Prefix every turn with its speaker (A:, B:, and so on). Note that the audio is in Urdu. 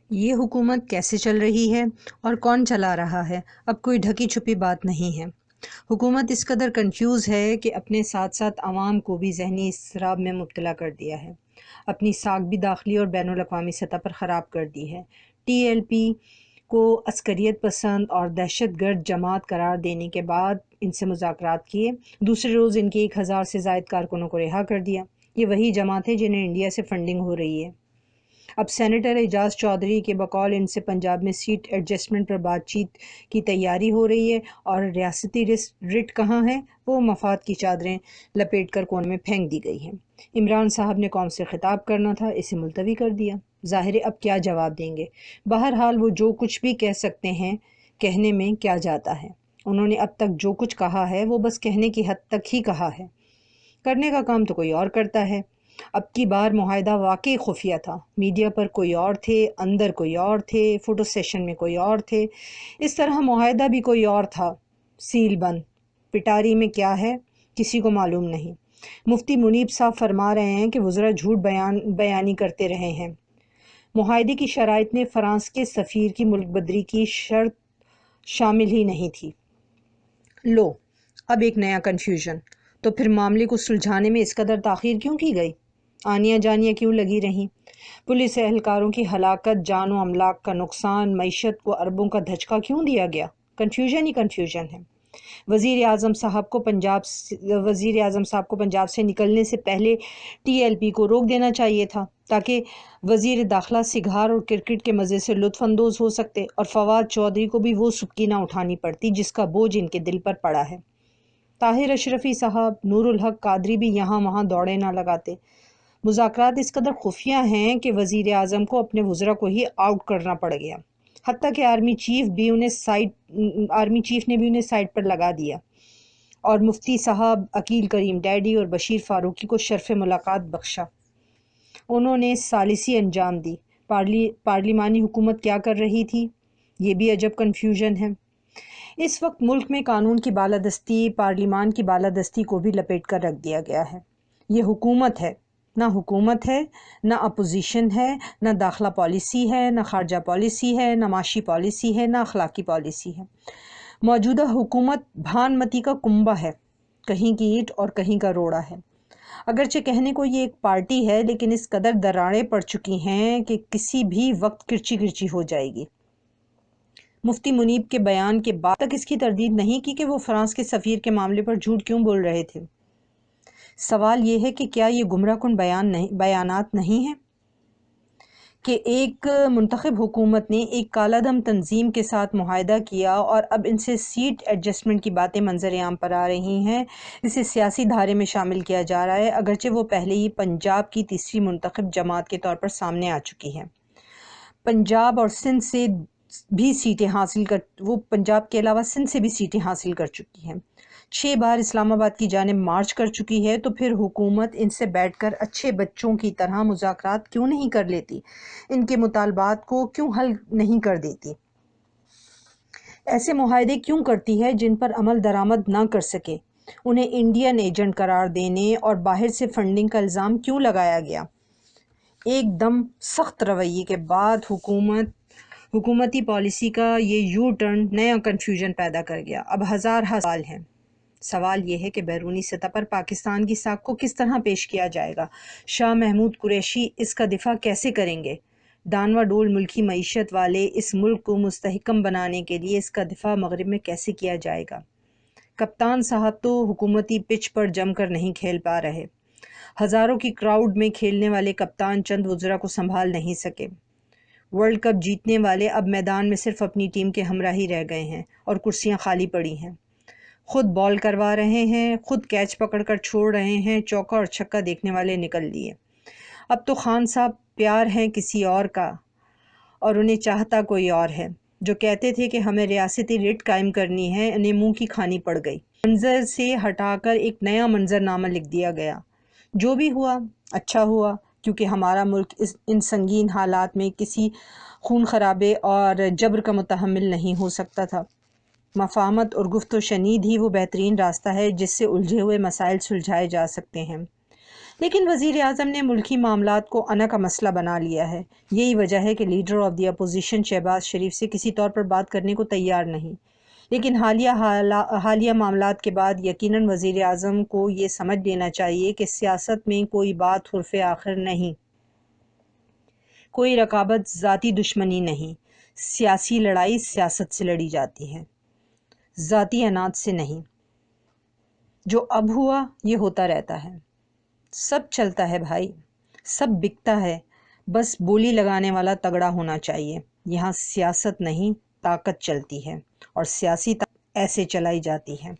A: یہ حکومت کیسے چل رہی ہے اور کون چلا رہا ہے، اب کوئی ڈھکی چھپی بات نہیں ہے۔ حکومت اس قدر کنفیوز ہے کہ اپنے ساتھ ساتھ عوام کو بھی ذہنی اضطراب میں مبتلا کر دیا ہے، اپنی ساکھ بھی داخلی اور بین الاقوامی سطح پر خراب کر دی ہے۔ ٹی ایل پی کو عسکریت پسند اور دہشت گرد جماعت قرار دینے کے بعد ان سے مذاکرات کیے، دوسرے روز ان کے 1000 سے زائد کارکنوں کو رہا کر دیا۔ یہ وہی جماعت ہے جنہیں انڈیا سے فنڈنگ ہو رہی ہے۔ اب سینیٹر اعجاز چودھری کے بقول ان سے پنجاب میں سیٹ ایڈجسٹمنٹ پر بات چیت کی تیاری ہو رہی ہے، اور ریاستی رٹ کہاں ہے، وہ مفاد کی چادریں لپیٹ کر کونے میں پھینک دی گئی ہیں۔ عمران صاحب نے قوم سے خطاب کرنا تھا، اسے ملتوی کر دیا۔ ظاہر ہے اب کیا جواب دیں گے؟ بہرحال وہ جو کچھ بھی کہہ سکتے ہیں، کہنے میں کیا جاتا ہے؟ انہوں نے اب تک جو کچھ کہا ہے وہ بس کہنے کی حد تک ہی کہا ہے، کرنے کا کام تو کوئی اور کرتا ہے۔ اب کی بار معاہدہ واقعی خفیہ تھا، میڈیا پر کوئی اور تھے، اندر کوئی اور تھے، فوٹو سیشن میں کوئی اور تھے، اس طرح معاہدہ بھی کوئی اور تھا، سیل بند۔ پٹاری میں کیا ہے کسی کو معلوم نہیں۔ مفتی منیب صاحب فرما رہے ہیں کہ وزراء جھوٹ بیانی کرتے رہے ہیں۔ معاہدے کی شرائط میں فرانس کے سفیر کی ملک بدری کی شرط شامل ہی نہیں تھی۔ لو، اب ایک نیا کنفیوژن۔ تو پھر معاملے کو سلجھانے میں اس قدر تاخیر کیوں کی گئی؟ آنیاں جانیاں کیوں لگی رہیں؟ پولیس اہلکاروں کی ہلاکت، جان و املاک کا نقصان، معیشت کو اربوں کا دھچکا کیوں دیا گیا؟ کنفیوژن ہی کنفیوژن ہے۔ وزیر اعظم صاحب کو پنجاب سے نکلنے سے پہلے ٹی ایل پی کو روک دینا چاہیے تھا، تاکہ وزیر داخلہ سگار اور کرکٹ کے مزے سے لطف اندوز ہو سکتے، اور فواد چودھری کو بھی وہ سبکی نہ اٹھانی پڑتی جس کا بوجھ ان کے دل پر پڑا ہے۔ طاہر اشرفی صاحب، نور الحق قادری بھی یہاں وہاں دوڑے نہ لگاتے۔ مذاکرات اس قدر خفیہ ہیں کہ وزیر اعظم کو اپنے وزراء کو ہی آؤٹ کرنا پڑ گیا، حتیٰ کہ آرمی چیف نے بھی انہیں سائٹ پر لگا دیا، اور مفتی صاحب، عقیل کریم ڈیڈی اور بشیر فاروقی کو شرف ملاقات بخشا۔ انہوں نے ثالثی انجام دی۔ پارلیمانی حکومت کیا کر رہی تھی؟ یہ بھی عجب کنفیوژن ہے۔ اس وقت ملک میں قانون کی بالادستی، پارلیمان کی بالادستی کو بھی لپیٹ کر رکھ دیا گیا ہے۔ یہ حکومت ہے، نہ حکومت ہے، نہ اپوزیشن ہے، نہ داخلہ پالیسی ہے، نہ خارجہ پالیسی ہے، نہ معاشی پالیسی ہے، نہ اخلاقی پالیسی ہے۔ موجودہ حکومت بھانمتی کا کنبہ ہے، کہیں کی اینٹ اور کہیں کا روڑا ہے۔ اگرچہ کہنے کو یہ ایک پارٹی ہے، لیکن اس قدر دراڑیں پڑ چکی ہیں کہ کسی بھی وقت کرچی کرچی ہو جائے گی۔ مفتی منیب کے بیان کے بعد تک اس کی تردید نہیں کی کہ وہ فرانس کے سفیر کے معاملے پر جھوٹ کیوں بول رہے تھے۔ سوال یہ ہے کہ کیا یہ گمراہ کن بیانات نہیں ہیں کہ ایک منتخب حکومت نے ایک کالا دم تنظیم کے ساتھ معاہدہ کیا، اور اب ان سے سیٹ ایڈجسٹمنٹ کی باتیں منظر عام پر آ رہی ہیں، اسے سیاسی دھارے میں شامل کیا جا رہا ہے، اگرچہ وہ پہلے ہی پنجاب کی تیسری منتخب جماعت کے طور پر سامنے آ چکی ہے۔ پنجاب اور سندھ سے بھی سیٹیں پنجاب کے علاوہ سندھ سے بھی سیٹیں حاصل کر چکی ہیں، 6 بار اسلام آباد کی جانب مارچ کر چکی ہے۔ تو پھر حکومت ان سے بیٹھ کر اچھے بچوں کی طرح مذاکرات کیوں نہیں کر لیتی؟ ان کے مطالبات کو کیوں حل نہیں کر دیتی؟ ایسے معاہدے کیوں کرتی ہے جن پر عمل درآمد نہ کر سکے؟ انہیں انڈین ایجنٹ قرار دینے اور باہر سے فنڈنگ کا الزام کیوں لگایا گیا؟ ایک دم سخت رویے کے بعد حکومتی پالیسی کا یہ یو ٹرن نیا کنفیوژن پیدا کر گیا۔ اب ہزارہ سوال ہیں۔ سوال یہ ہے کہ بیرونی سطح پر پاکستان کی ساکھ کو کس طرح پیش کیا جائے گا؟ شاہ محمود قریشی اس کا دفاع کیسے کریں گے؟ ڈانوا ڈول ملکی معیشت والے اس ملک کو مستحکم بنانے کے لیے اس کا دفاع مغرب میں کیسے کیا جائے گا؟ کپتان صاحب تو حکومتی پچ پر جم کر نہیں کھیل پا رہے۔ ہزاروں کی کراؤڈ میں کھیلنے والے کپتان چند وزراء کو سنبھال نہیں سکے۔ ورلڈ کپ جیتنے والے اب میدان میں صرف اپنی ٹیم کے ہمراہ ہی رہ گئے ہیں، اور کرسیاں خالی پڑی ہیں۔ خود بال کروا رہے ہیں، خود کیچ پکڑ کر چھوڑ رہے ہیں، چوکا اور چھکا دیکھنے والے نکل لیے۔ اب تو خان صاحب پیار ہیں کسی اور کا، اور انہیں چاہتا کوئی اور ہے۔ جو کہتے تھے کہ ہمیں ریاستی رٹ قائم کرنی ہے، انہیں منہ کی کھانی پڑ گئی۔ منظر سے ہٹا کر ایک نیا منظر نامہ لکھ دیا گیا۔ جو بھی ہوا اچھا ہوا، کیونکہ ہمارا ملک ان سنگین حالات میں کسی خون خرابے اور جبر کا متحمل نہیں ہو سکتا تھا۔ مفاہمت اور گفت و شنید ہی وہ بہترین راستہ ہے جس سے الجھے ہوئے مسائل سلجھائے جا سکتے ہیں۔ لیکن وزیر اعظم نے ملکی معاملات کو انا کا مسئلہ بنا لیا ہے۔ یہی وجہ ہے کہ leader of the opposition Shehbaz Sharif سے کسی طور پر بات کرنے کو تیار نہیں۔ لیکن حالیہ معاملات کے بعد یقیناً وزیر اعظم کو یہ سمجھ لینا چاہیے کہ سیاست میں کوئی بات حرف آخر نہیں، کوئی رقابت ذاتی دشمنی نہیں۔ سیاسی لڑائی سیاست سے لڑی جاتی ہے، ذاتی انات سے نہیں۔ جو اب ہوا یہ ہوتا رہتا ہے، سب چلتا ہے بھائی، سب بکتا ہے، بس بولی لگانے والا تگڑا ہونا چاہیے۔ یہاں سیاست نہیں، طاقت چلتی ہے، اور سیاسی طاقت ایسے چلائی جاتی ہے۔